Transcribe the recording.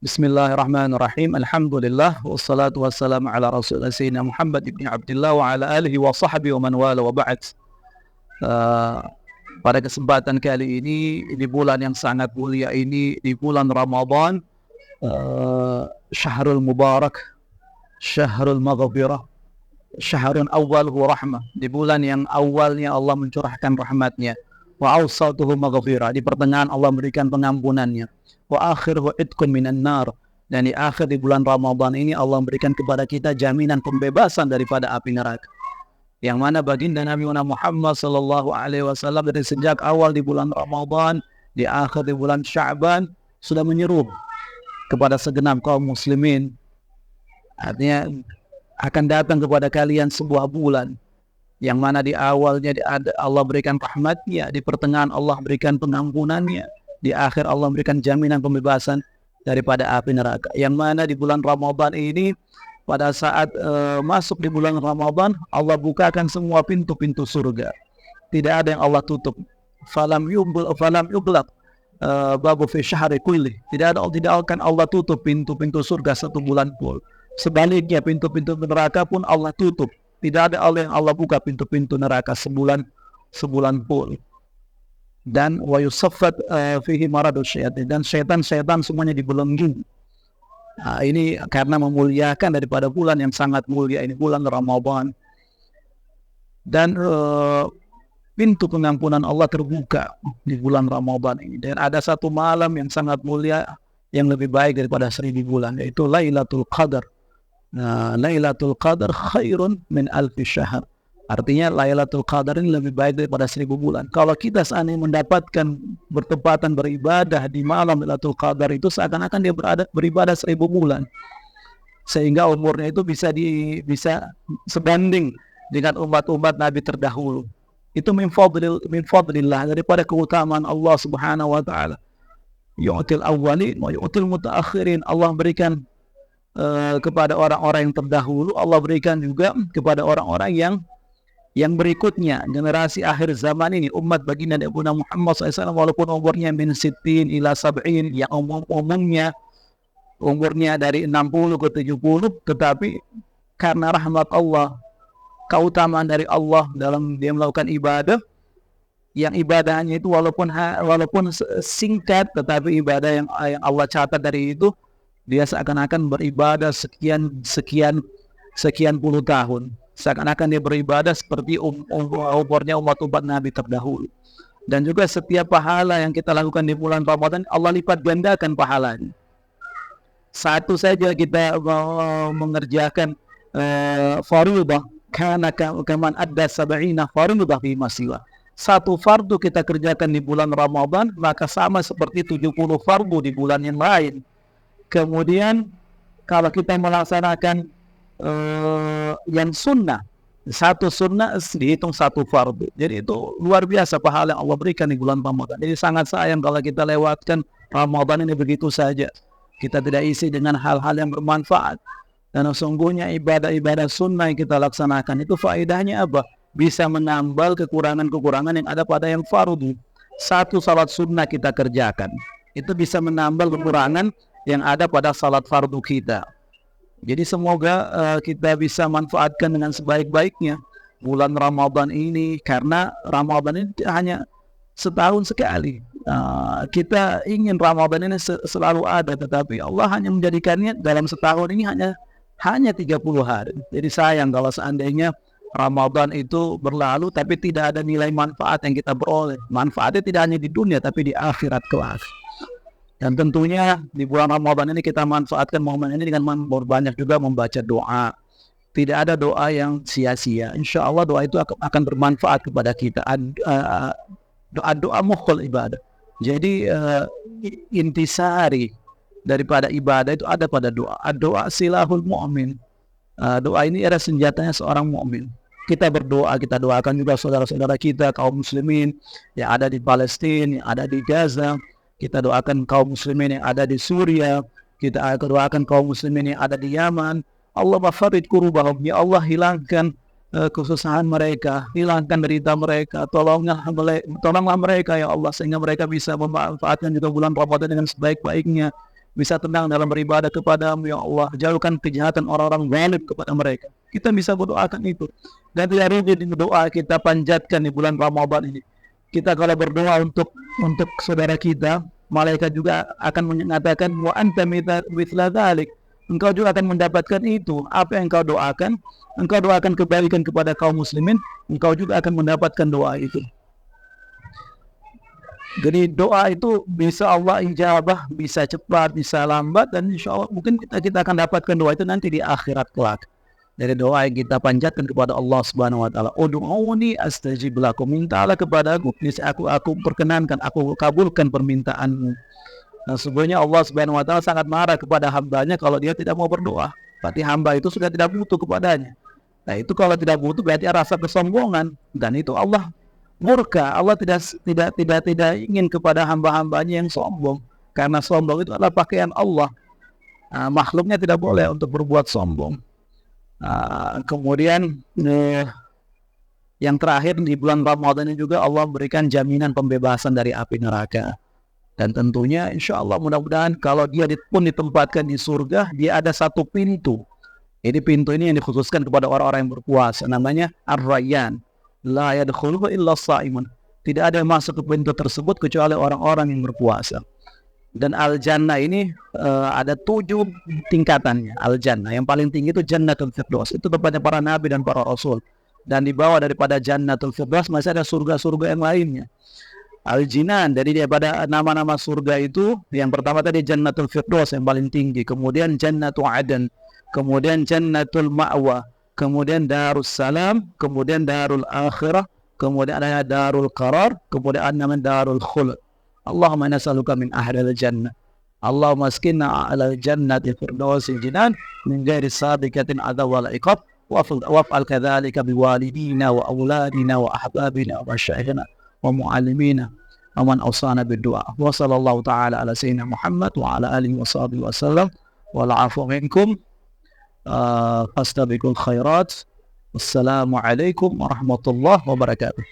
Bismillahirrahmanirrahim. Alhamdulillah wassalatu wassalamu ala Rasulillah sayyidina Muhammad ibn Abdullah wa ala alihi wa sahbihi wa man wala wa ba'd. Uh, Pada kesempatan kali ini di bulan yang sangat mulia ini, di bulan Ramadan, Syahrul Mubarak, Syahrul Maghfirah, Syahrun awwaluhu rahmah, di bulan yang awalnya Allah mencurahkan rahmatnya, wa awsatuhu maghfirah, di pertengahan Allah memberikan pengampunannya, wa akhiruhu idqun minan nar, dan di akhir di bulan Ramadan ini Allah memberikan kepada kita jaminan pembebasan daripada api neraka. Yang mana baginda Nabi Muhammad sallallahu alaihi wasallam dari sejak awal di bulan Ramadan, di akhir di bulan Sya'ban sudah menyeru kepada segenap kaum muslimin, artinya akan datang kepada kalian sebuah bulan yang mana di awalnya Allah berikan rahmatnya, di pertengahan Allah berikan pengampunannya, di akhir Allah berikan jaminan pembebasan daripada api neraka. Yang mana di bulan Ramadan ini, pada saat masuk di bulan Ramadan, Allah bukakan semua pintu-pintu surga. Tidak ada yang Allah tutup. Falam yublaq babu fi syahri kulli. Tidak akan Allah tutup pintu-pintu surga satu bulan pun. Sebaliknya pintu-pintu neraka pun Allah tutup. Tidak ada yang Allah buka pintu-pintu neraka sebulan pun. Dan wa yusaffat fihi maradus syaitan, dan syaitan semuanya dibelenggu. Nah, ini karena memuliakan daripada bulan yang sangat mulia ini, bulan Ramadan. Dan pintu pengampunan Allah terbuka di bulan Ramadan ini. Dan ada satu malam yang sangat mulia yang lebih baik daripada 1000 bulan, yaitu Lailatul Qadar. Nah, Lailatul Qadar khairun min alfi syahr. Artinya Lailatul Qadar ini lebih baik daripada 1000 bulan. Kalau kita seandainya mendapatkan bertepatan beribadah di malam Lailatul Qadar itu, seakan-akan dia beribadah 1000 bulan. Sehingga umurnya itu bisa sebanding dengan umat-umat Nabi terdahulu. Itu min fadlillah, daripada keutamaan Allah Subhanahu wa taala. Yu'til awwalin wa yu'til mutaakhirin. Allah berikan kepada orang-orang yang terdahulu, Allah berikan juga kepada orang-orang yang berikutnya, generasi akhir zaman ini, umat baginda Nabi Muhammad SAW, walaupun umurnya min sittin ila sab'in, yang umurnya dari 60 ke 70, tetapi karena rahmat Allah, keutamaan dari Allah dalam dia melakukan ibadah, yang ibadahnya itu walaupun singkat, tetapi ibadah yang Allah catat dari itu, dia seakan-akan beribadah sekian puluh tahun. Seakan-akan dia beribadah seperti umurnya umat-umat Nabi terdahulu. Dan juga setiap pahala yang kita lakukan di bulan Ramadan, Allah lipat gandakan pahalanya. Satu saja kita mengerjakan fardhu, kana kaman adda sab'ina fardhu fi masiwa. Satu fardu kita kerjakan di bulan Ramadan, maka sama seperti 70 fardu di bulan yang lain. Kemudian kalau kita melaksanakan yang sunnah, satu sunnah dihitung satu fardu. Jadi itu luar biasa pahala yang Allah berikan di bulan Ramadan. Jadi sangat sayang kalau kita lewatkan Ramadan ini begitu saja. Kita tidak isi dengan hal-hal yang bermanfaat. Dan sesungguhnya ibadah-ibadah sunnah yang kita laksanakan itu faedahnya apa? Bisa menambal kekurangan-kekurangan yang ada pada yang fardu. Satu salat sunnah kita kerjakan, itu bisa menambal kekurangan yang ada pada salat fardu kita. Jadi semoga kita bisa manfaatkan dengan sebaik-baiknya bulan Ramadan ini, karena Ramadan ini hanya setahun sekali. Kita ingin Ramadan ini selalu ada, tetapi Allah hanya menjadikannya dalam setahun ini hanya 30 hari. Jadi sayang kalau seandainya Ramadan itu berlalu tapi tidak ada nilai manfaat yang kita peroleh. Manfaatnya tidak hanya di dunia tapi di akhirat kelak. Dan tentunya di bulan Ramadan ini kita manfaatkan momen ini dengan banyak juga membaca doa. Tidak ada doa yang sia-sia. Insya Allah doa itu akan bermanfaat kepada kita. Doa mukhul ibadah. Jadi intisari daripada ibadah itu ada pada doa. Doa silahul mu'min. Doa ini adalah senjatanya seorang mukmin. Kita berdoa, kita doakan juga saudara-saudara kita kaum muslimin yang ada di Palestina, yang ada di Gaza. Kita doakan kaum muslimin yang ada di Suriah. Kita doakan kaum muslimin yang ada di Yaman. Allah mafarid kurubahum, ya Allah hilangkan kesusahan mereka, hilangkan derita mereka, tolonglah mereka ya Allah, sehingga mereka bisa memanfaatkan juga bulan Ramadan dengan sebaik-baiknya. bisa tenang dalam beribadah kepadamu ya Allah. Jauhkan kejahatan orang-orang zalim kepada mereka. Kita bisa berdoakan itu. Dan tidak rugi di doa kita panjatkan di bulan Ramadan ini. Kita kalau berdoa untuk saudara kita, malaikat juga akan mengatakan wa anta mithla dzalik. Engkau juga akan mendapatkan itu. Apa yang engkau doakan? Engkau doakan kebaikan kepada kaum muslimin, engkau juga akan mendapatkan doa itu. Jadi doa itu bisa Allah ijabah, bisa cepat, bisa lambat, dan insya Allah mungkin kita akan dapatkan doa itu nanti di akhirat kelak. Dari doa yang kita panjatkan kepada Allah Subhanahu wa taala. Ud'uuni astajib lakum. Mintalah kepadaku, aku perkenankan, aku kabulkan permintaanmu. Nah, sebenarnya Allah Subhanahu wa taala sangat marah kepada hambanya kalau dia tidak mau berdoa. Berarti hamba itu sudah tidak butuh kepadanya. Nah, itu kalau tidak butuh berarti rasa kesombongan, dan itu Allah murka. Allah tidak ingin kepada hamba-hambanya yang sombong, karena sombong itu adalah pakaian Allah. Makhluknya tidak boleh untuk berbuat sombong. Kemudian yang terakhir di bulan Ramadan ini juga Allah berikan jaminan pembebasan dari api neraka. Dan tentunya insya Allah mudah-mudahan kalau dia pun ditempatkan di surga, dia ada satu pintu. Ini pintu ini yang dikhususkan kepada orang-orang yang berpuasa, namanya Ar-Rayyan. La yadkhuluhu illa sha'imun. Tidak ada yang masuk ke pintu tersebut kecuali orang-orang yang berpuasa. Dan Al-Jannah ini ada 7 tingkatannya. Al-Jannah yang paling tinggi itu Jannatul Firdaus. Itu tempatnya para nabi dan para rasul. Dan di bawah daripada Jannatul Firdaus masih ada surga-surga yang lainnya. Al-Jinan, dari daripada nama-nama surga itu, yang pertama tadi Jannatul Firdaus yang paling tinggi. Kemudian Jannatul Aden. Kemudian Jannatul Ma'wa. Kemudian Darus Salam. Kemudian Darul Akhirah. Kemudian ada Darul Qarar. Kemudian ada namanya Darul Khulud. Allahumma nas'aluka min ahlil jannah. Allahumma askinna ala jannati firdausil jinan min ghairi sadiqatin adha wal iqab waf'al kadzalika biwalidina wa auladina wa ahbabina wa masyayikhina wa muallimina wa man awsana bid-du'a. Wa sallallahu ta'ala ala sayyidina Muhammad wa ala alihi wa sahbihi wa sallam. Wal 'afwu minkum. Fastabiqul khairat. Wassalamu alaikum warahmatullahi wabarakatuh.